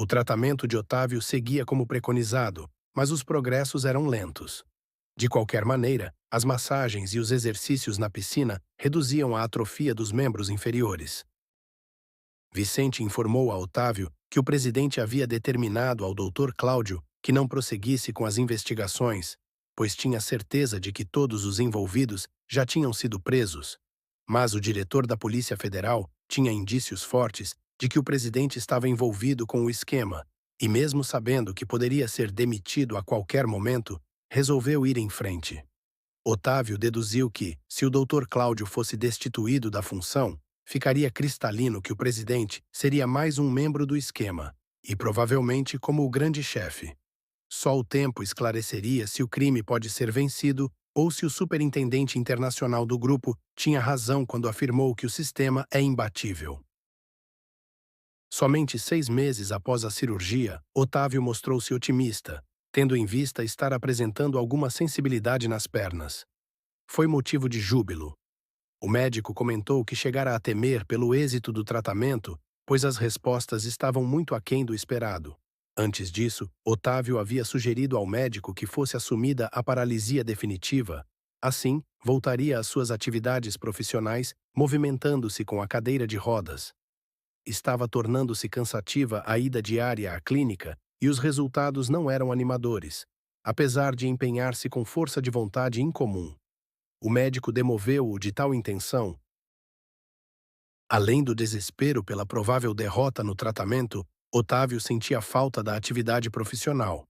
O tratamento de Otávio seguia como preconizado, mas os progressos eram lentos. De qualquer maneira, as massagens e os exercícios na piscina reduziam a atrofia dos membros inferiores. Vicente informou a Otávio que o presidente havia determinado ao Dr. Cláudio que não prosseguisse com as investigações, pois tinha certeza de que todos os envolvidos já tinham sido presos. Mas o diretor da Polícia Federal tinha indícios fortes de que o presidente estava envolvido com o esquema, e mesmo sabendo que poderia ser demitido a qualquer momento, resolveu ir em frente. Otávio deduziu que, se o Dr. Cláudio fosse destituído da função, ficaria cristalino que o presidente seria mais um membro do esquema, e provavelmente como o grande chefe. Só o tempo esclareceria se o crime pode ser vencido ou se o superintendente internacional do grupo tinha razão quando afirmou que o sistema é imbatível. Somente 6 meses após a cirurgia, Otávio mostrou-se otimista, tendo em vista estar apresentando alguma sensibilidade nas pernas. Foi motivo de júbilo. O médico comentou que chegara a temer pelo êxito do tratamento, pois as respostas estavam muito aquém do esperado. Antes disso, Otávio havia sugerido ao médico que fosse assumida a paralisia definitiva. Assim, voltaria às suas atividades profissionais, movimentando-se com a cadeira de rodas. Estava tornando-se cansativa a ida diária à clínica e os resultados não eram animadores, apesar de empenhar-se com força de vontade incomum. O médico demoveu-o de tal intenção. Além do desespero pela provável derrota no tratamento, Otávio sentia falta da atividade profissional.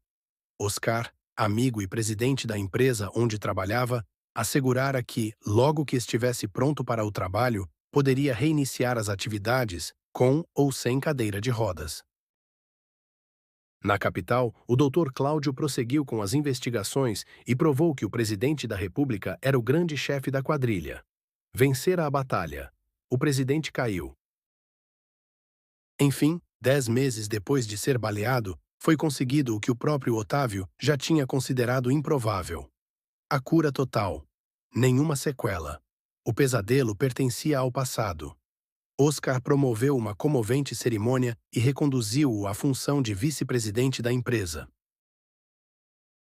Oscar, amigo e presidente da empresa onde trabalhava, assegurara que, logo que estivesse pronto para o trabalho, poderia reiniciar as atividades, com ou sem cadeira de rodas. Na capital, o Dr. Cláudio prosseguiu com as investigações e provou que o presidente da República era o grande chefe da quadrilha. Vencera a batalha. O presidente caiu. Enfim, 10 meses depois de ser baleado, foi conseguido o que o próprio Otávio já tinha considerado improvável: a cura total. Nenhuma sequela. O pesadelo pertencia ao passado. Oscar promoveu uma comovente cerimônia e reconduziu-o à função de vice-presidente da empresa.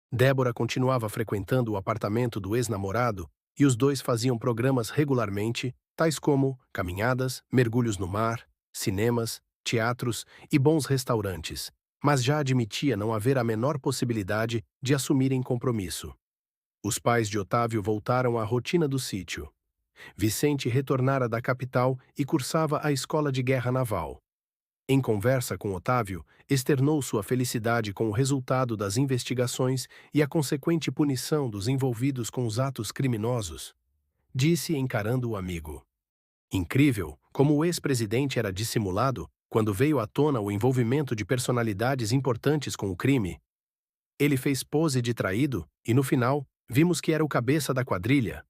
Débora continuava frequentando o apartamento do ex-namorado e os dois faziam programas regularmente, tais como caminhadas, mergulhos no mar, cinemas, teatros e bons restaurantes, mas já admitia não haver a menor possibilidade de assumirem compromisso. Os pais de Otávio voltaram à rotina do sítio. Vicente retornara da capital e cursava a escola de guerra naval. Em conversa com Otávio, externou sua felicidade com o resultado das investigações e a consequente punição dos envolvidos com os atos criminosos. Disse encarando o amigo. Incrível como o ex-presidente era dissimulado quando veio à tona o envolvimento de personalidades importantes com o crime. Ele fez pose de traído e, no final, vimos que era o cabeça da quadrilha.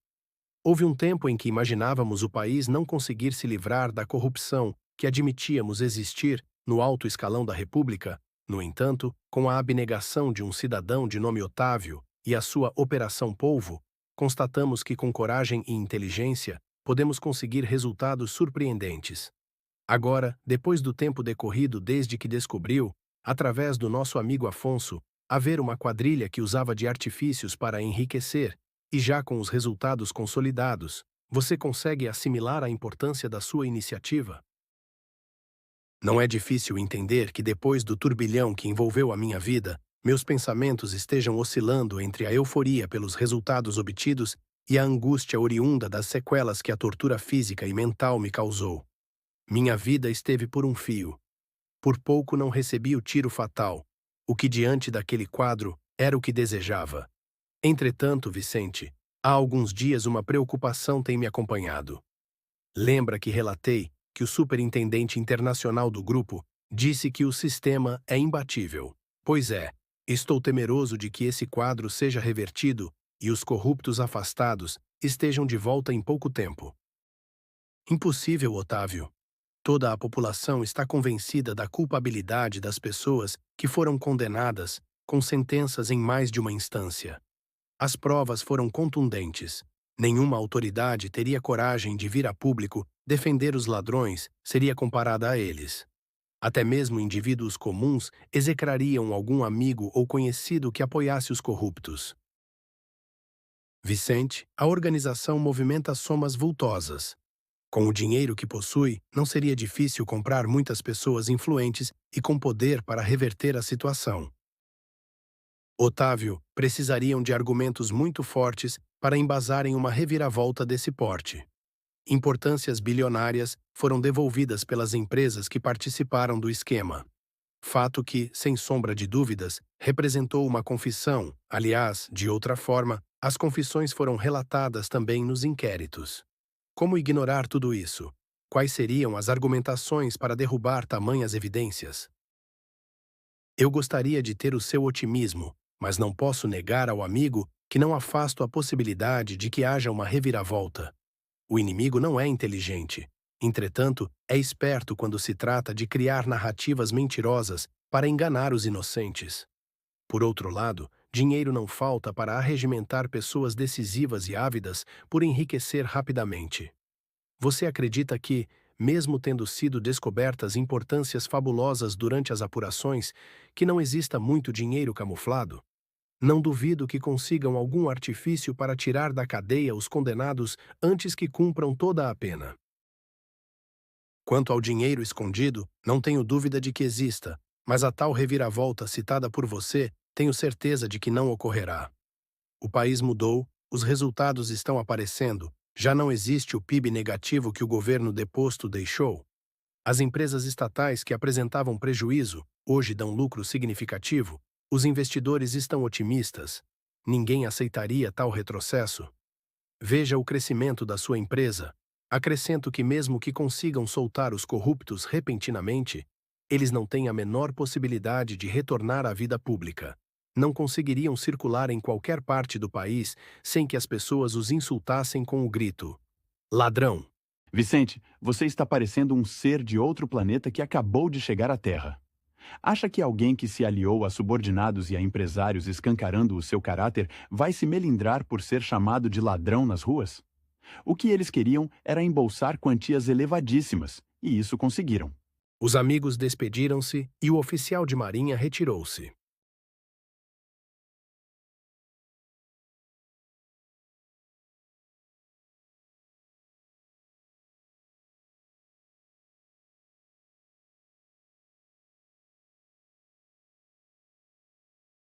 Houve um tempo em que imaginávamos o país não conseguir se livrar da corrupção que admitíamos existir no alto escalão da República. No entanto, com a abnegação de um cidadão de nome Otávio e a sua Operação Polvo, constatamos que com coragem e inteligência podemos conseguir resultados surpreendentes. Agora, depois do tempo decorrido desde que descobriu, através do nosso amigo Afonso, haver uma quadrilha que usava de artifícios para enriquecer, e já com os resultados consolidados, você consegue assimilar a importância da sua iniciativa? Não é difícil entender que depois do turbilhão que envolveu a minha vida, meus pensamentos estejam oscilando entre a euforia pelos resultados obtidos e a angústia oriunda das sequelas que a tortura física e mental me causou. Minha vida esteve por um fio. Por pouco não recebi o tiro fatal, o que diante daquele quadro era o que desejava. Entretanto, Vicente, há alguns dias uma preocupação tem me acompanhado. Lembra que relatei que o superintendente internacional do grupo disse que o sistema é imbatível? Pois é, estou temeroso de que esse quadro seja revertido e os corruptos afastados estejam de volta em pouco tempo. Impossível, Otávio. Toda a população está convencida da culpabilidade das pessoas que foram condenadas, com sentenças em mais de uma instância. As provas foram contundentes. Nenhuma autoridade teria coragem de vir a público defender os ladrões, seria comparada a eles. Até mesmo indivíduos comuns execrariam algum amigo ou conhecido que apoiasse os corruptos. Vicente, a organização movimenta somas vultosas. Com o dinheiro que possui, não seria difícil comprar muitas pessoas influentes e com poder para reverter a situação. Otávio, precisariam de argumentos muito fortes para embasarem uma reviravolta desse porte. Importâncias bilionárias foram devolvidas pelas empresas que participaram do esquema. Fato que, sem sombra de dúvidas, representou uma confissão. Aliás, de outra forma, as confissões foram relatadas também nos inquéritos. Como ignorar tudo isso? Quais seriam as argumentações para derrubar tamanhas evidências? Eu gostaria de ter o seu otimismo, mas não posso negar ao amigo que não afasto a possibilidade de que haja uma reviravolta. O inimigo não é inteligente. Entretanto, é esperto quando se trata de criar narrativas mentirosas para enganar os inocentes. Por outro lado, dinheiro não falta para arregimentar pessoas decisivas e ávidas por enriquecer rapidamente. Você acredita que, mesmo tendo sido descobertas importâncias fabulosas durante as apurações, que não exista muito dinheiro camuflado? Não duvido que consigam algum artifício para tirar da cadeia os condenados antes que cumpram toda a pena. Quanto ao dinheiro escondido, não tenho dúvida de que exista, mas a tal reviravolta citada por você, tenho certeza de que não ocorrerá. O país mudou, os resultados estão aparecendo, já não existe o PIB negativo que o governo deposto deixou. As empresas estatais que apresentavam prejuízo, hoje dão lucro significativo, os investidores estão otimistas. Ninguém aceitaria tal retrocesso. Veja o crescimento da sua empresa. Acrescento que mesmo que consigam soltar os corruptos repentinamente, eles não têm a menor possibilidade de retornar à vida pública. Não conseguiriam circular em qualquer parte do país sem que as pessoas os insultassem com o grito: ladrão! Vicente, você está parecendo um ser de outro planeta que acabou de chegar à Terra. Acha que alguém que se aliou a subordinados e a empresários escancarando o seu caráter vai se melindrar por ser chamado de ladrão nas ruas? O que eles queriam era embolsar quantias elevadíssimas, e isso conseguiram. Os amigos despediram-se e o oficial de marinha retirou-se.